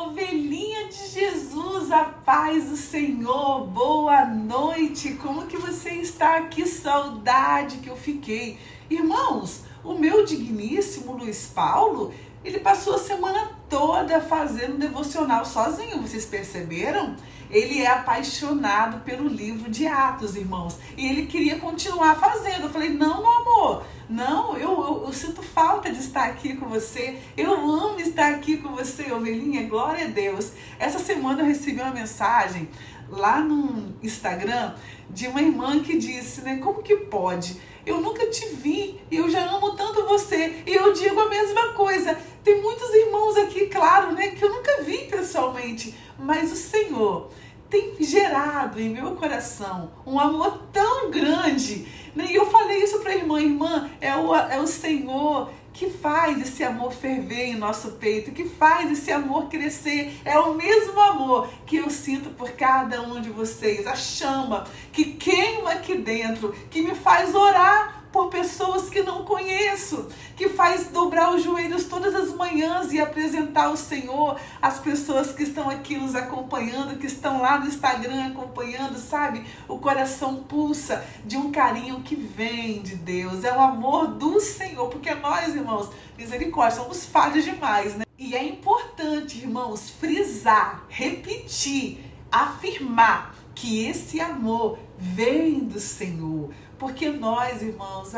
Ovelhinha de Jesus, a paz do Senhor, boa noite, como que você está? Que saudade que eu fiquei. Irmãos, o meu digníssimo Luiz Paulo, ele passou a semana toda fazendo devocional sozinho, vocês perceberam? Ele é apaixonado pelo livro de Atos, irmãos, e ele queria continuar fazendo. Eu falei, não, meu amor, não, eu sinto falta de estar aqui com você, eu amo estar aqui com você, ovelhinha, glória a Deus. Essa semana eu recebi uma mensagem lá no Instagram de uma irmã que disse, né, como que pode? Eu nunca te vi e eu já amo tanto você. E eu digo a mesma coisa. Tem muitos irmãos aqui, claro, né, que eu nunca vi pessoalmente, mas o Senhor tem gerado em meu coração um amor tão grande, né? E eu falei isso para a irmã, é o Senhor que faz esse amor ferver em nosso peito, que faz esse amor crescer. É o mesmo amor que eu sinto por cada um de vocês, a chama que queima aqui dentro, que me faz orar por pessoas que não conheço, que faz dobrar os joelhos todas as manhãs e apresentar ao Senhor as pessoas que estão aqui nos acompanhando, que estão lá no Instagram acompanhando, sabe? O coração pulsa de um carinho que vem de Deus, é o amor do Senhor, porque nós, irmãos, misericórdia, somos falhos demais, né? E é importante, irmãos, frisar, repetir, afirmar que esse amor vem do Senhor. Porque nós, irmãos,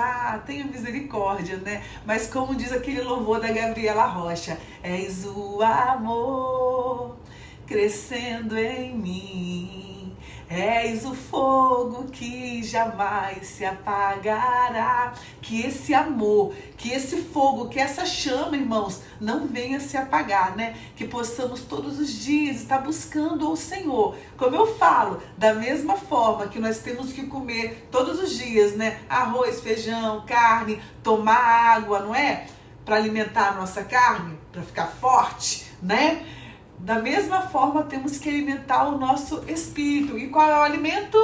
tenha misericórdia, né? Mas como diz aquele louvor da Gabriela Rocha, és o amor crescendo em mim, és o fogo que jamais se apagará. Que esse amor, que esse fogo, que essa chama, irmãos, não venha se apagar, né? Que possamos todos os dias estar buscando ao Senhor. Como eu falo, da mesma forma que nós temos que comer todos os dias, né? Arroz, feijão, carne, tomar água, não é? Para alimentar a nossa carne, para ficar forte, né? Da mesma forma temos que alimentar o nosso espírito. E qual é o alimento?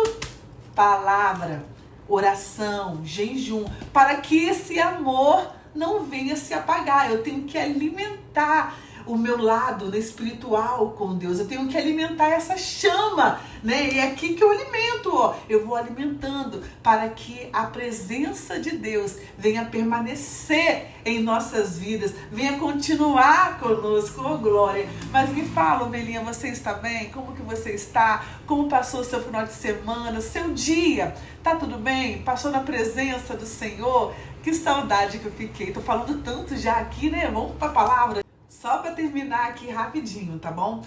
Palavra, oração, jejum, para que esse amor não venha se apagar. Eu tenho que alimentar o meu lado espiritual com Deus, eu tenho que alimentar essa chama, né? E é aqui que eu alimento, ó. Eu vou alimentando para que a presença de Deus venha permanecer em nossas vidas, venha continuar conosco, oh glória. Mas me fala, ovelhinha, você está bem? Como que você está? Como passou o seu final de semana, seu dia? Tá tudo bem? Passou na presença do Senhor? Que saudade que eu fiquei, tô falando tanto já aqui, né? Vamos para a palavra. Só para terminar aqui rapidinho, tá bom?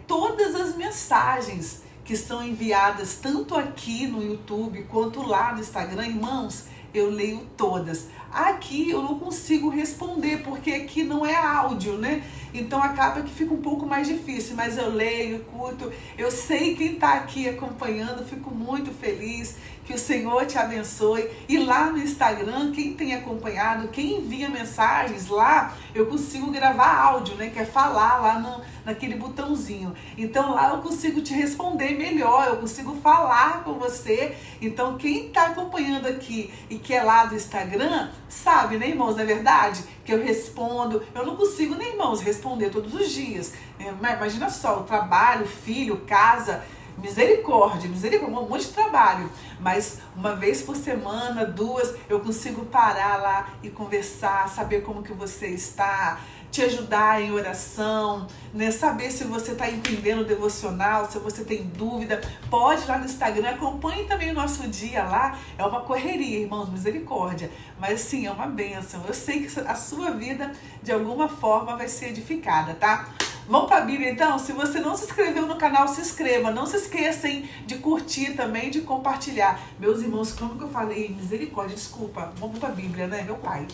Todas as mensagens que são enviadas tanto aqui no YouTube quanto lá no Instagram, irmãos, eu leio todas. Aqui eu não consigo responder, porque aqui não é áudio, né? Então acaba que fica um pouco mais difícil, mas eu leio, curto, eu sei quem está aqui acompanhando, fico muito feliz, que o Senhor te abençoe. E lá no Instagram, quem tem acompanhado, quem envia mensagens lá, eu consigo gravar áudio, né? Que é falar lá naquele botãozinho. Então lá eu consigo te responder melhor, eu consigo falar com você. Então quem está acompanhando aqui e que é lá do Instagram, sabe, né, irmãos, não é verdade? Que eu respondo, eu não consigo, né, irmãos, responder todos os dias. Imagina só, o trabalho, filho, casa, misericórdia, um monte de trabalho. Mas uma vez por semana, duas, eu consigo parar lá e conversar, saber como que você está, te ajudar em oração, né? Saber se você está entendendo o devocional, se você tem dúvida, pode ir lá no Instagram, acompanhe também o nosso dia lá. É uma correria, irmãos, misericórdia, mas sim, é uma bênção. Eu sei que a sua vida, de alguma forma, vai ser edificada, tá? Vamos para a Bíblia então? Se você não se inscreveu no canal, se inscreva. Não se esqueça, hein, de curtir também, de compartilhar. Meus irmãos, como que eu falei? Misericórdia, desculpa. Vamos para a Bíblia, né, meu pai?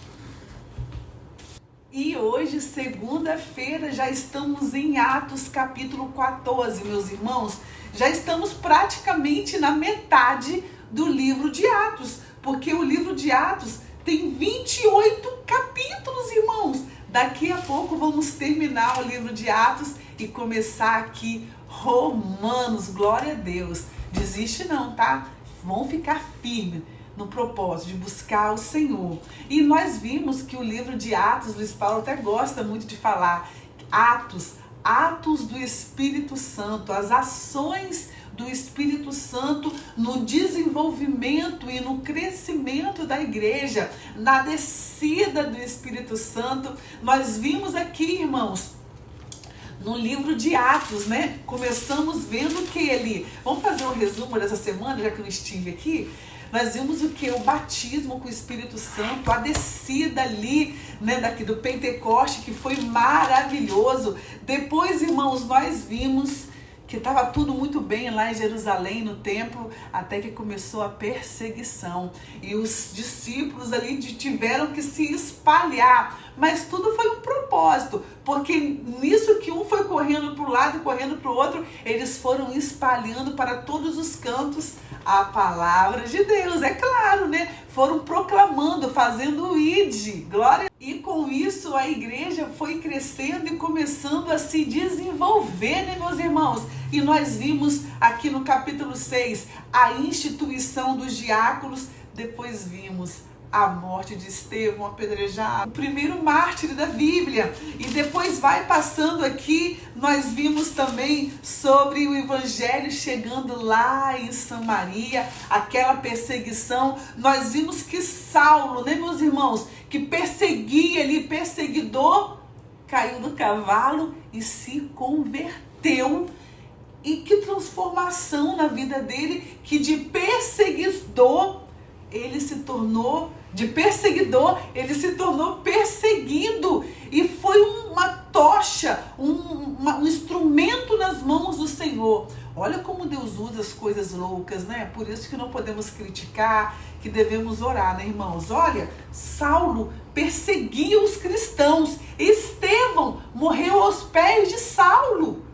E hoje, segunda-feira, já estamos em Atos capítulo 14, meus irmãos. Já estamos praticamente na metade do livro de Atos, porque o livro de Atos tem 28 capítulos, irmãos. Daqui a pouco vamos terminar o livro de Atos e começar aqui Romanos, glória a Deus. Desiste não, tá? Vão ficar firmes no propósito de buscar o Senhor. E nós vimos que o livro de Atos, Luiz Paulo até gosta muito de falar, Atos, atos do Espírito Santo, as ações do Espírito Santo no desenvolvimento e no crescimento da igreja, na descida do Espírito Santo. Nós vimos aqui, irmãos, no livro de Atos, né? Começamos vendo que ele... Vamos fazer um resumo dessa semana, já que eu não estive aqui? Nós vimos o que? O batismo com o Espírito Santo, a descida ali, né, daqui do Pentecoste, que foi maravilhoso. Depois, irmãos, nós vimos que estava tudo muito bem lá em Jerusalém, no templo, até que começou a perseguição. E os discípulos ali tiveram que se espalhar. Mas tudo foi um propósito, porque nisso que um foi correndo para um lado, correndo para o outro, eles foram espalhando para todos os cantos a palavra de Deus, é claro, né? Foram proclamando, fazendo o ide, glória. E com isso a igreja foi crescendo e começando a se desenvolver, né, meus irmãos? E nós vimos aqui no capítulo 6 a instituição dos diáconos, depois vimos a morte de Estevão apedrejado, o primeiro mártir da Bíblia. E depois vai passando aqui, nós vimos também sobre o evangelho chegando lá em Samaria, aquela perseguição. Nós vimos que Saulo, né, meus irmãos, que perseguia ali, perseguidor, caiu do cavalo e se converteu. E que transformação na vida dele, que de perseguidor ele se tornou, de perseguidor, ele se tornou perseguido. E foi uma tocha, um instrumento nas mãos do Senhor. Olha como Deus usa as coisas loucas, né? Por isso que não podemos criticar, que devemos orar, né, irmãos? Olha, Saulo perseguia os cristãos. Estevão morreu aos pés de Saulo.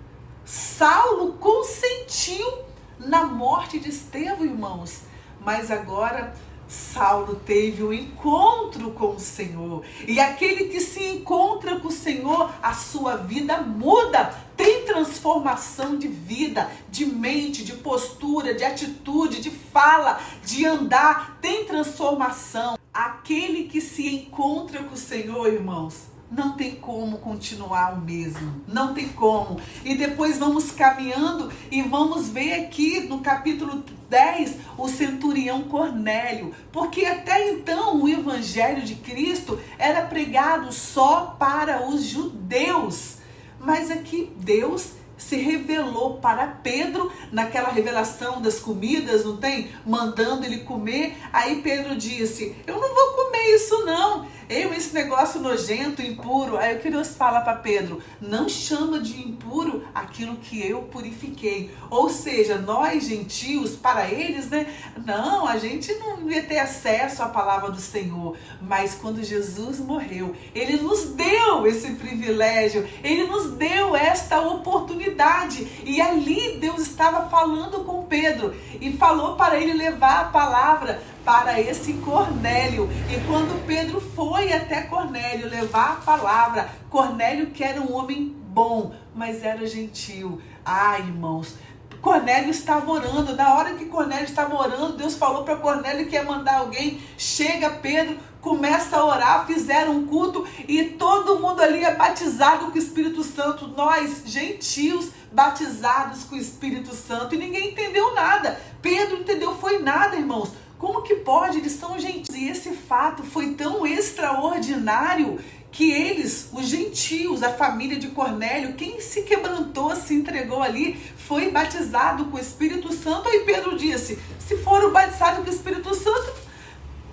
Saulo consentiu na morte de Estevão, irmãos. Mas agora Saulo teve um encontro com o Senhor. E aquele que se encontra com o Senhor, a sua vida muda. Tem transformação de vida, de mente, de postura, de atitude, de fala, de andar. Tem transformação. Aquele que se encontra com o Senhor, irmãos, não tem como continuar o mesmo, não tem como. E depois vamos caminhando e vamos ver aqui no capítulo 10 o centurião Cornélio, porque até então o evangelho de Cristo era pregado só para os judeus, mas aqui Deus se revelou para Pedro, naquela revelação das comidas, não tem? Mandando ele comer. Aí Pedro disse, eu não vou comer isso não, esse negócio nojento, impuro. Aí o que Deus fala para Pedro? Não chama de impuro aquilo que eu purifiquei. Ou seja, nós gentios, para eles, né? Não, a gente não ia ter acesso à palavra do Senhor. Mas quando Jesus morreu, Ele nos deu esse privilégio, Ele nos deu esta oportunidade. E ali Deus estava falando com Pedro e falou para ele levar a palavra para esse Cornélio. E quando Pedro foi até Cornélio levar a palavra, Cornélio, que era um homem bom, mas era gentil. Ah, irmãos, Cornélio estava orando. Na hora que Cornélio estava orando, Deus falou para Cornélio que ia mandar alguém. Chega Pedro, começa a orar, fizeram um culto e todo mundo ali é batizado com o Espírito Santo. Nós, gentios, batizados com o Espírito Santo. E ninguém entendeu nada. Pedro entendeu foi nada, irmãos. Como que pode? Eles são gentios. E esse fato foi tão extraordinário que eles, os gentios, a família de Cornélio, quem se quebrantou, se entregou ali, foi batizado com o Espírito Santo. Aí Pedro disse, se foram batizados com o Espírito Santo,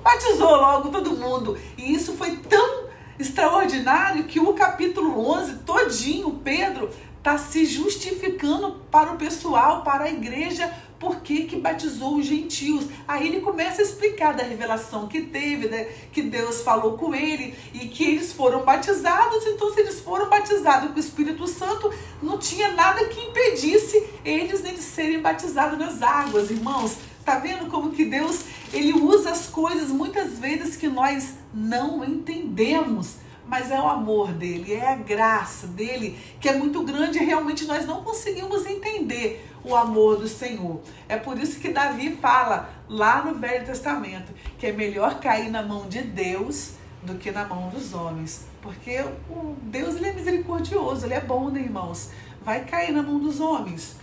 batizou logo todo mundo. E isso foi tão extraordinário que o capítulo 11 todinho, Pedro está se justificando para o pessoal, para a igreja, por que batizou os gentios. Aí ele começa a explicar da revelação que teve, né, que Deus falou com ele e que eles foram batizados. Então, se eles foram batizados com o Espírito Santo, não tinha nada que impedisse eles de serem batizados nas águas, irmãos. Tá vendo como que Deus, Ele usa as coisas muitas vezes que nós não entendemos, mas é o amor dele, é a graça dele, que é muito grande e realmente nós não conseguimos entender o amor do Senhor. É por isso que Davi fala lá no Velho Testamento que é melhor cair na mão de Deus do que na mão dos homens. porque o Deus, ele é misericordioso, ele é bom, né, irmãos? Vai cair na mão dos homens.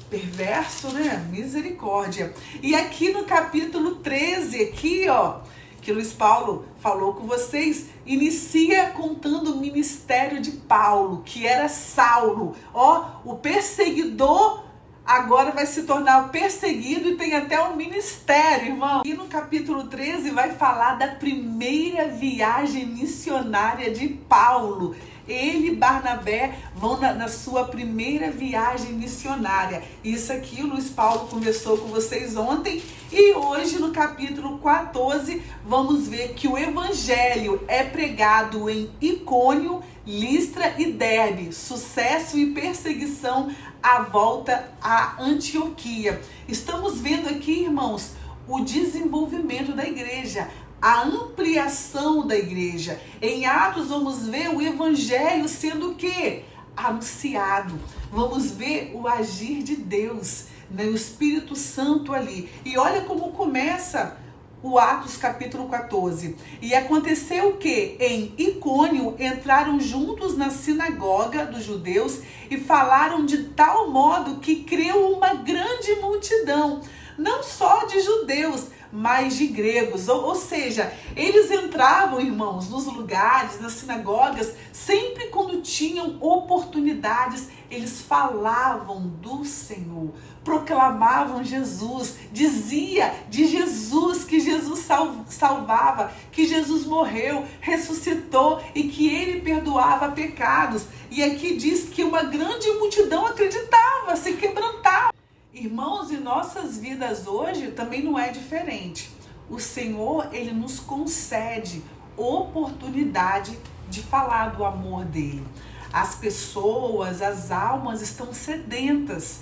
Perverso, né? Misericórdia. E aqui no capítulo 13, aqui, ó, que Luiz Paulo falou com vocês, inicia contando o ministério de Paulo, que era Saulo. Ó, o perseguidor agora vai se tornar o perseguido e tem até um ministério, irmão. E no capítulo 13 vai falar da primeira viagem missionária de Paulo. Ele e Barnabé vão na sua primeira viagem missionária. Isso aqui o Luiz Paulo conversou com vocês ontem. E hoje, no capítulo 14, vamos ver que o evangelho é pregado em Icônio, Listra e Derbe. Sucesso e perseguição à volta à Antioquia. Estamos vendo aqui, irmãos, o desenvolvimento da igreja, a ampliação da igreja. Em Atos vamos ver o evangelho sendo o quê? Anunciado. Vamos ver o agir de Deus, né? O Espírito Santo ali. E olha como começa o Atos capítulo 14. E aconteceu o que? Em Icônio entraram juntos na sinagoga dos judeus e falaram de tal modo que creu uma grande multidão, não só de judeus, mas de gregos. Ou seja, eles entravam, irmãos, nos lugares, nas sinagogas, sempre quando tinham oportunidades, eles falavam do Senhor, proclamavam Jesus, dizia de Jesus, que Jesus salvava, que Jesus morreu, ressuscitou e que ele perdoava pecados. E aqui diz que uma grande multidão acreditava, se quebrantava. Irmãos, em nossas vidas hoje também não é diferente. O Senhor, ele nos concede oportunidade de falar do amor dele. As pessoas, as almas estão sedentas.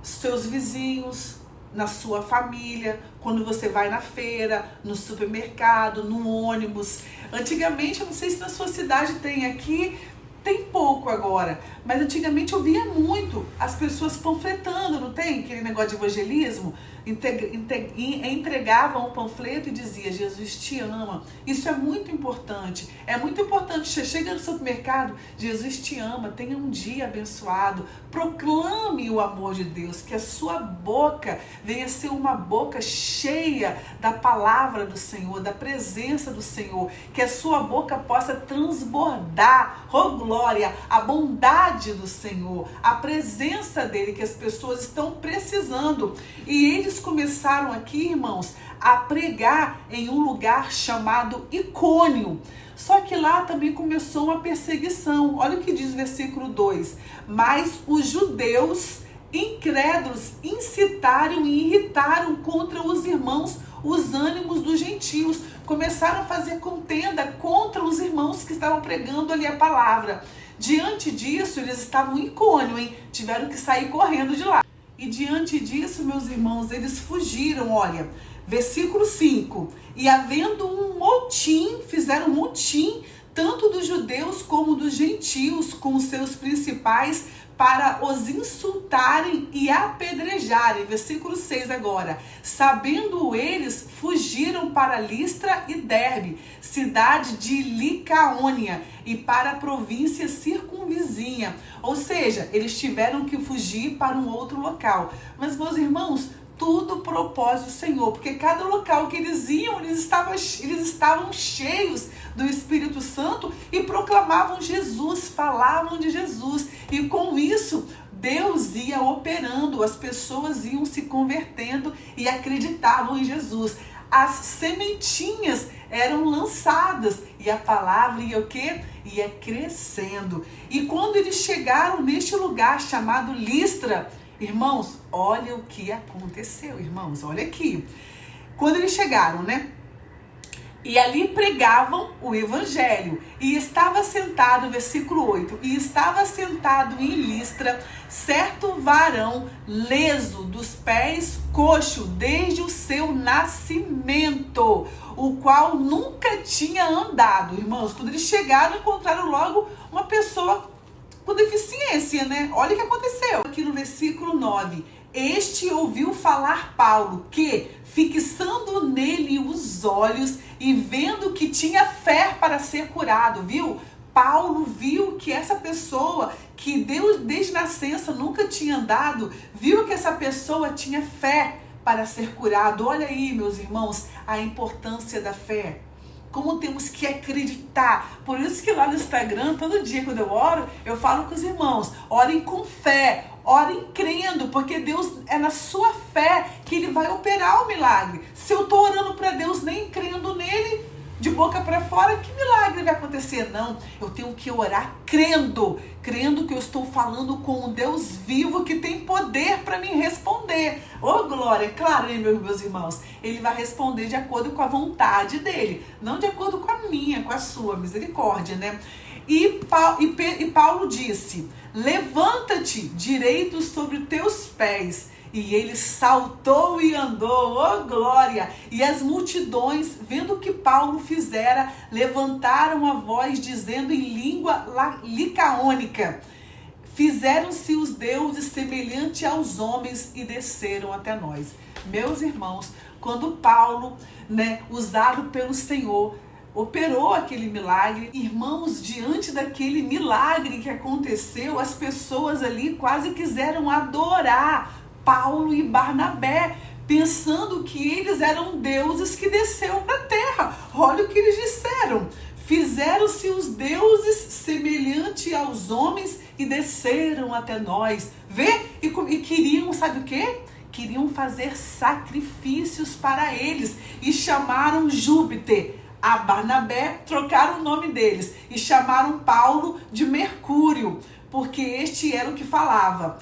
Seus vizinhos, na sua família, quando você vai na feira, no supermercado, no ônibus. Antigamente, eu não sei se na sua cidade tem aqui, tem pouco agora, mas antigamente eu via muito as pessoas panfletando, não tem? Aquele negócio de evangelismo, entregavam um panfleto e dizia: Jesus te ama. Isso é muito importante. É muito importante. Você chega no supermercado, Jesus te ama, tenha um dia abençoado. Proclame o amor de Deus, que a sua boca venha ser uma boca cheia da palavra do Senhor, da presença do Senhor, que a sua boca possa transbordar, oh glória, a bondade do Senhor, a presença dele, que as pessoas estão precisando. E eles começaram aqui, irmãos, a pregar em um lugar chamado Icônio. Só que lá também começou uma perseguição. Olha o que diz o versículo 2. Mas os judeus incrédulos incitaram e irritaram contra os irmãos os ânimos dos gentios. Começaram a fazer contenda contra os irmãos que estavam pregando ali a palavra. Diante disso, eles estavam em Icônio, hein? Tiveram que sair correndo de lá. E diante disso, meus irmãos, eles fugiram, olha, versículo 5. E havendo um motim, fizeram um motim, tanto dos judeus como dos gentios, com os seus principais, para os insultarem e apedrejarem. Versículo 6 agora. Sabendo eles, fugiram para Listra e Derbe, cidade de Licaônia, e para a província circunvizinha. Ou seja, eles tiveram que fugir para um outro local. Mas, meus irmãos, tudo propósito do Senhor, porque cada local que eles iam, eles estavam cheios do Espírito Santo e proclamavam Jesus, falavam de Jesus. E com isso, Deus ia operando, as pessoas iam se convertendo e acreditavam em Jesus. As sementinhas eram lançadas e a palavra ia o quê? Ia crescendo. E quando eles chegaram neste lugar chamado Listra, irmãos, olha o que aconteceu, irmãos, olha aqui. Quando eles chegaram, né? E ali pregavam o evangelho. E estava sentado, versículo 8, e estava sentado em Listra certo varão leso dos pés, coxo, desde o seu nascimento, o qual nunca tinha andado. Irmãos, quando eles chegaram, encontraram logo uma pessoa com deficiência, né? Olha o que aconteceu. Aqui no versículo 9. Este ouviu falar Paulo, que, fixando nele os olhos e vendo que tinha fé para ser curado, viu? Paulo viu que essa pessoa que Deus desde nascença nunca tinha andado, viu que essa pessoa tinha fé para ser curado. Olha aí, meus irmãos, a importância da fé. Como temos que acreditar. Por isso que lá no Instagram, todo dia quando eu oro, eu falo com os irmãos, orem com fé, orem crendo, porque Deus é na sua fé que Ele vai operar o milagre. Se eu estou orando para Deus nem crendo nele, de boca para fora, que milagre vai acontecer? Não, eu tenho que orar crendo que eu estou falando com um Deus vivo que tem poder para me responder. Ô glória, claro, hein, meus irmãos, Ele vai responder de acordo com a vontade dEle, não de acordo com a minha, com a sua misericórdia, né? E Paulo disse, levanta-te direito sobre os teus pés. E ele saltou e andou, oh glória! E as multidões, vendo o que Paulo fizera, levantaram a voz, dizendo em língua licaônica, fizeram-se os deuses semelhante aos homens e desceram até nós. Meus irmãos, quando Paulo, usado pelo Senhor, operou aquele milagre, irmãos, diante daquele milagre que aconteceu, as pessoas ali quase quiseram adorar Paulo e Barnabé, pensando que eles eram deuses que desceram para a terra. Olha o que eles disseram. Fizeram-se os deuses semelhante aos homens e desceram até nós. Vê? E queriam, sabe o quê? Queriam fazer sacrifícios para eles e chamaram Júpiter. A Barnabé, trocaram o nome deles e chamaram Paulo de Mercúrio, porque este era o que falava.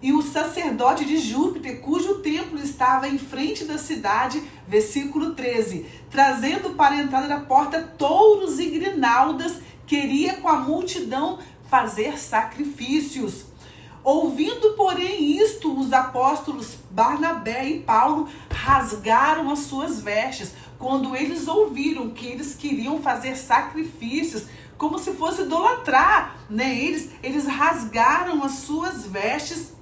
E o sacerdote de Júpiter, cujo templo estava em frente da cidade, versículo 13, trazendo para a entrada da porta touros e grinaldas, queria com a multidão fazer sacrifícios. Ouvindo, porém, isto, os apóstolos Barnabé e Paulo rasgaram as suas vestes, quando eles ouviram que eles queriam fazer sacrifícios, como se fosse idolatrar, né? Eles rasgaram as suas vestes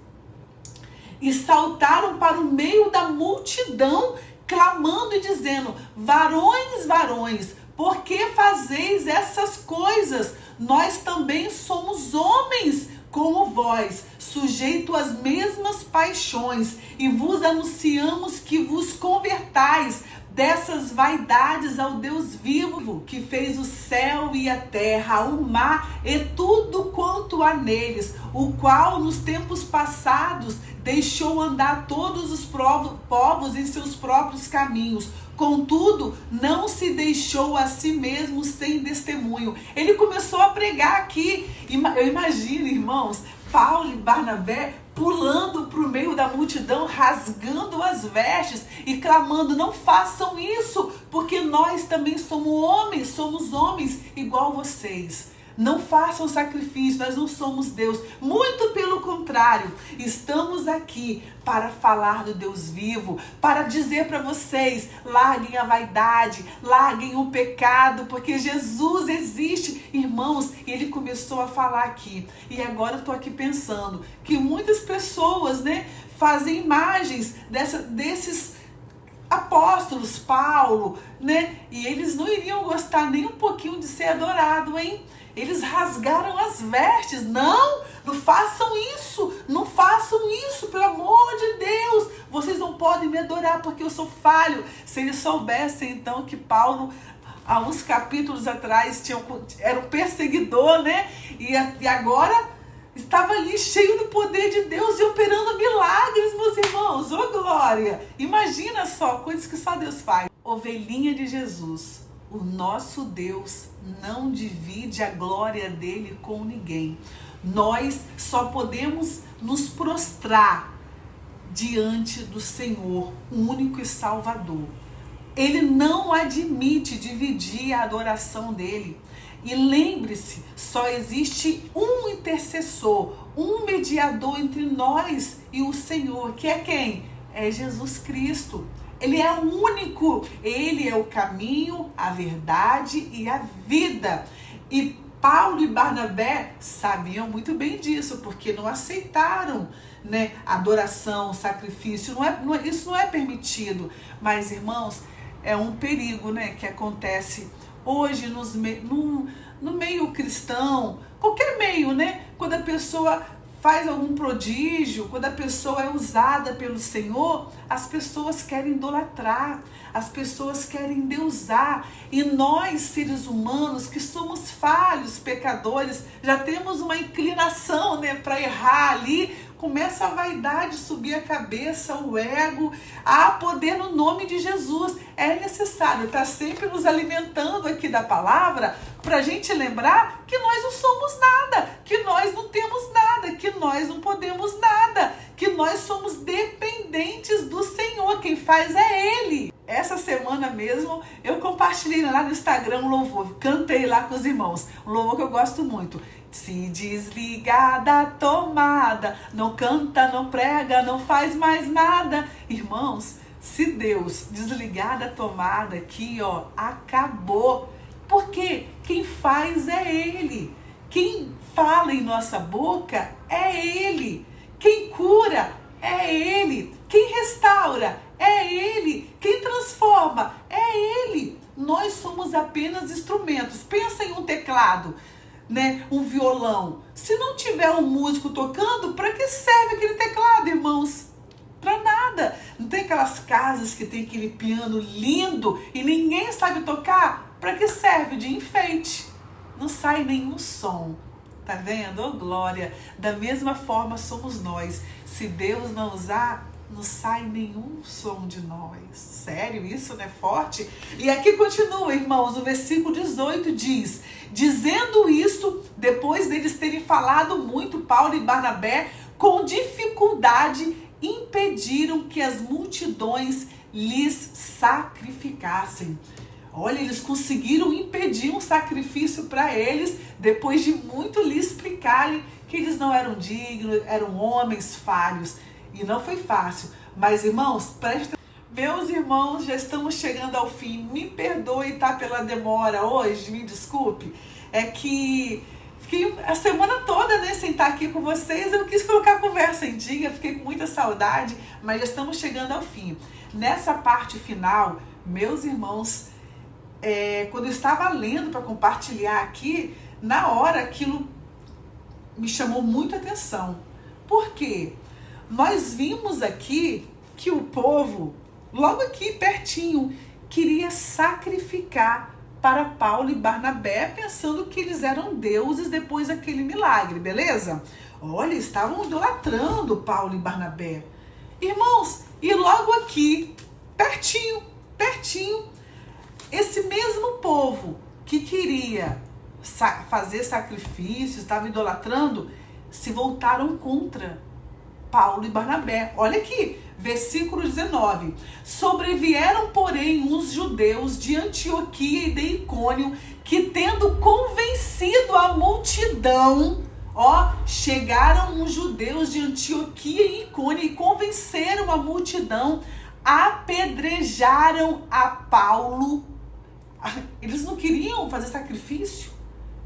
e saltaram para o meio da multidão, clamando e dizendo, varões, varões, por que fazeis essas coisas? Nós também somos homens como vós, sujeito às mesmas paixões, e vos anunciamos que vos convertais dessas vaidades ao Deus vivo, que fez o céu e a terra, o mar e tudo quanto há neles, o qual nos tempos passados deixou andar todos os povos em seus próprios caminhos. Contudo, não se deixou a si mesmo sem testemunho. Ele começou a pregar aqui. Eu imagino, irmãos, Paulo e Barnabé pulando para o meio da multidão, rasgando as vestes e clamando, não façam isso, porque nós também somos homens igual vocês. Não façam sacrifício, nós não somos Deus. Muito pelo contrário, estamos aqui para falar do Deus vivo, para dizer para vocês, larguem a vaidade, larguem o pecado, porque Jesus existe, irmãos. E ele começou a falar aqui. E agora eu estou aqui pensando que muitas pessoas, fazem imagens desses apóstolos, Paulo, E eles não iriam gostar nem um pouquinho de ser adorado, hein? Eles rasgaram as vestes. Não façam isso, pelo amor de Deus. Vocês não podem me adorar porque eu sou falho. Se eles soubessem então que Paulo, há uns capítulos atrás, era um perseguidor, E agora estava ali cheio do poder de Deus e operando milagres, meus irmãos. Ô glória! Imagina só, coisas que só Deus faz. Ovelhinha de Jesus. O nosso Deus não divide a glória dele com ninguém. Nós só podemos nos prostrar diante do Senhor, o único e Salvador. Ele não admite dividir a adoração dele. E lembre-se, só existe um intercessor, um mediador entre nós e o Senhor, que é quem? É Jesus Cristo. Ele é o único, ele é o caminho, a verdade e a vida. E Paulo e Barnabé sabiam muito bem disso, porque não aceitaram, adoração, sacrifício, isso não é permitido. Mas, irmãos, é um perigo, que acontece hoje no meio cristão, qualquer meio, né? Quando a pessoa faz algum prodígio, quando a pessoa é usada pelo Senhor, as pessoas querem idolatrar, as pessoas querem endeusar. E nós, seres humanos, que somos falhos, pecadores, já temos uma inclinação, né, para errar ali. Começa a vaidade subir a cabeça, o ego. Há poder no nome de Jesus. É necessário estar sempre nos alimentando aqui da palavra para a gente lembrar que nós não somos nada, que nós não temos nada, que nós não podemos nada, que nós somos dependentes do Senhor. Quem faz é Ele. Essa semana mesmo eu compartilhei lá no Instagram um louvor, cantei lá com os irmãos, um louvor que eu gosto muito. Se desligar da tomada, não canta, não prega, não faz mais nada. Irmãos, se Deus desligar da tomada aqui, ó, acabou. Porque quem faz é Ele. Quem fala em nossa boca é Ele. Quem cura é Ele. Quem restaura é Ele. Quem transforma é Ele. Nós somos apenas instrumentos. Pensa em um teclado, né? Um violão. Se não tiver um músico tocando, para que serve aquele teclado, irmãos? Para nada. Não tem aquelas casas que tem aquele piano lindo e ninguém sabe tocar? Para que serve? De enfeite. Não sai nenhum som. Tá vendo? Oh, glória. Da mesma forma somos nós. Se Deus não usar, não sai nenhum som de nós. Sério, isso não é forte? E aqui continua, irmãos, o versículo 18 diz: dizendo isto, depois deles terem falado muito, Paulo e Barnabé, com dificuldade, impediram que as multidões lhes sacrificassem. Olha, eles conseguiram impedir um sacrifício para eles, depois de muito lhe explicarem que eles não eram dignos, eram homens falhos. E não foi fácil. Mas, irmãos, prestem. Meus irmãos, já estamos chegando ao fim. Me perdoe, tá, pela demora hoje, me desculpe. É que fiquei a semana toda, né, sem estar aqui com vocês. Eu quis colocar a conversa em dia, fiquei com muita saudade, mas já estamos chegando ao fim. Nessa parte final, meus irmãos, quando eu estava lendo para compartilhar aqui, na hora aquilo me chamou muita atenção. Por quê? Nós vimos aqui que o povo, logo aqui pertinho, queria sacrificar para Paulo e Barnabé, pensando que eles eram deuses depois daquele milagre, beleza? Olha, estavam idolatrando Paulo e Barnabé. Irmãos, e logo aqui, pertinho, esse mesmo povo que queria fazer sacrifícios, estava idolatrando, se voltaram contra Paulo e Barnabé. Olha aqui, versículo 19. Sobrevieram, porém, uns judeus de Antioquia e de Icônio, que tendo convencido a multidão, chegaram uns judeus de Antioquia e Icônio e convenceram a multidão, apedrejaram a Paulo. Eles não queriam fazer sacrifício?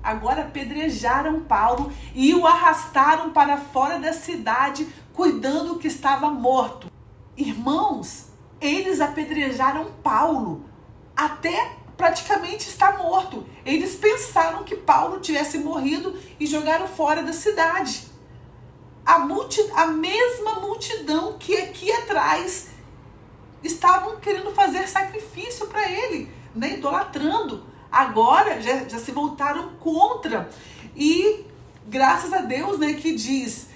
Agora apedrejaram Paulo e o arrastaram para fora da cidade, cuidando que estava morto. Irmãos, eles apedrejaram Paulo até praticamente estar morto. Eles pensaram que Paulo tivesse morrido e jogaram fora da cidade. A mesma multidão que aqui atrás estavam querendo fazer sacrifício para ele, né, idolatrando. Agora já se voltaram contra. E graças a Deus, né, que diz,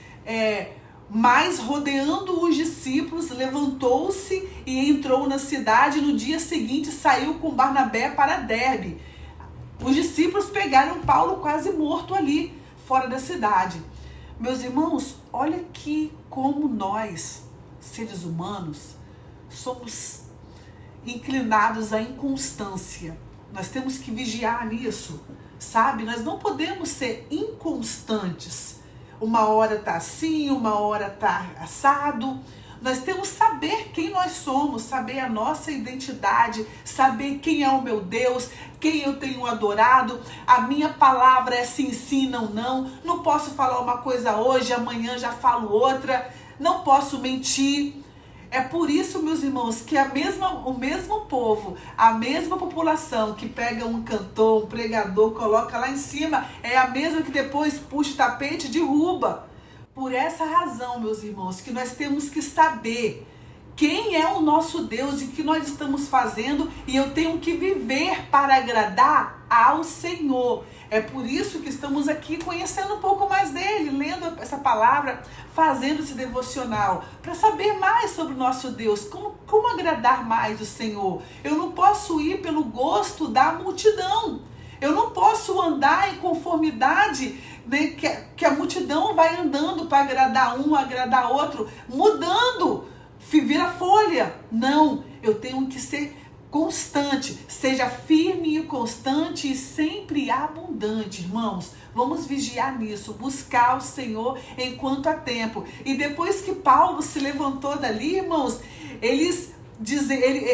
mas rodeando os discípulos, levantou-se e entrou na cidade. No dia seguinte saiu com Barnabé para Derbe. Os discípulos pegaram Paulo quase morto ali, fora da cidade. Meus irmãos, olha aqui como nós, seres humanos, somos inclinados à inconstância. Nós temos que vigiar nisso, sabe? Nós não podemos ser inconstantes. Uma hora tá assim, uma hora tá assado. Nós temos que saber quem nós somos, saber a nossa identidade, saber quem é o meu Deus, quem eu tenho adorado. A minha palavra é sim, sim, não, não. Não posso falar uma coisa hoje, amanhã já falo outra. Não posso mentir. É por isso, meus irmãos, que o mesmo povo, a mesma população que pega um cantor, um pregador, coloca lá em cima, é a mesma que depois puxa o tapete e derruba. Por essa razão, meus irmãos, que nós temos que saber quem é o nosso Deus e o que nós estamos fazendo, e eu tenho que viver para agradar ao Senhor. É por isso que estamos aqui conhecendo um pouco mais dele, lendo essa palavra, fazendo esse devocional, para saber mais sobre o nosso Deus, como agradar mais o Senhor. Eu não posso ir pelo gosto da multidão. Eu não posso andar em conformidade, né, que a multidão vai andando para agradar um, agradar outro, mudando, vira folha. Não, eu tenho que ser constante, seja firme e constante e sempre abundante, irmãos. Vamos vigiar nisso, buscar o Senhor enquanto há tempo. E depois que Paulo se levantou dali, irmãos,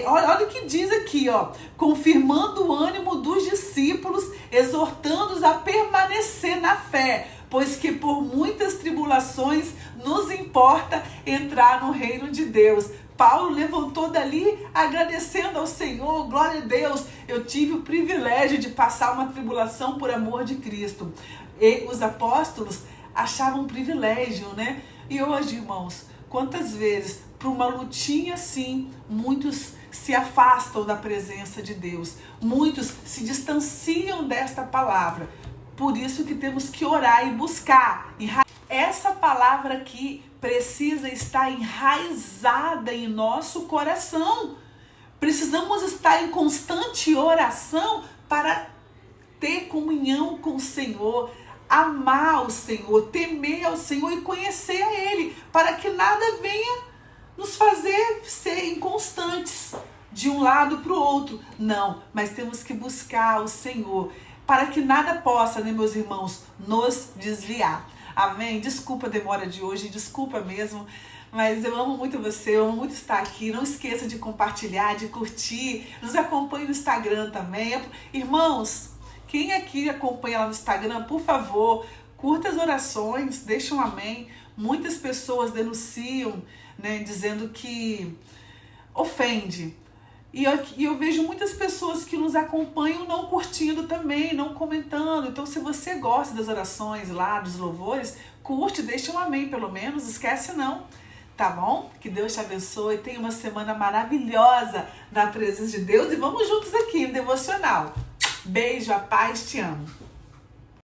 olha o que diz aqui, ó, confirmando o ânimo dos discípulos, exortando-os a permanecer na fé, pois que por muitas tribulações nos importa entrar no reino de Deus. Paulo levantou dali agradecendo ao Senhor, glória a Deus, eu tive o privilégio de passar uma tribulação por amor de Cristo. E os apóstolos achavam um privilégio, né? E hoje, irmãos, quantas vezes, por uma lutinha assim, muitos se afastam da presença de Deus, muitos se distanciam desta palavra. Por isso que temos que orar e buscar. Essa palavra aqui precisa estar enraizada em nosso coração. Precisamos estar em constante oração para ter comunhão com o Senhor, amar o Senhor, temer ao Senhor e conhecer a Ele, para que nada venha nos fazer ser inconstantes de um lado para o outro. Não, mas temos que buscar o Senhor, para que nada possa, né, meus irmãos, nos desviar. Amém? Desculpa a demora de hoje, desculpa mesmo, mas eu amo muito você, eu amo muito estar aqui. Não esqueça de compartilhar, de curtir, nos acompanhe no Instagram também. Irmãos, quem aqui acompanha lá no Instagram, por favor, curta as orações, deixa um amém. Muitas pessoas denunciam, né, dizendo que ofende. E eu vejo muitas pessoas que nos acompanham não curtindo também, não comentando. Então, se você gosta das orações lá, dos louvores, curte, deixa um amém pelo menos, esquece não, tá bom? Que Deus te abençoe, tenha uma semana maravilhosa na presença de Deus e vamos juntos aqui no Devocional. Beijo, a paz, te amo.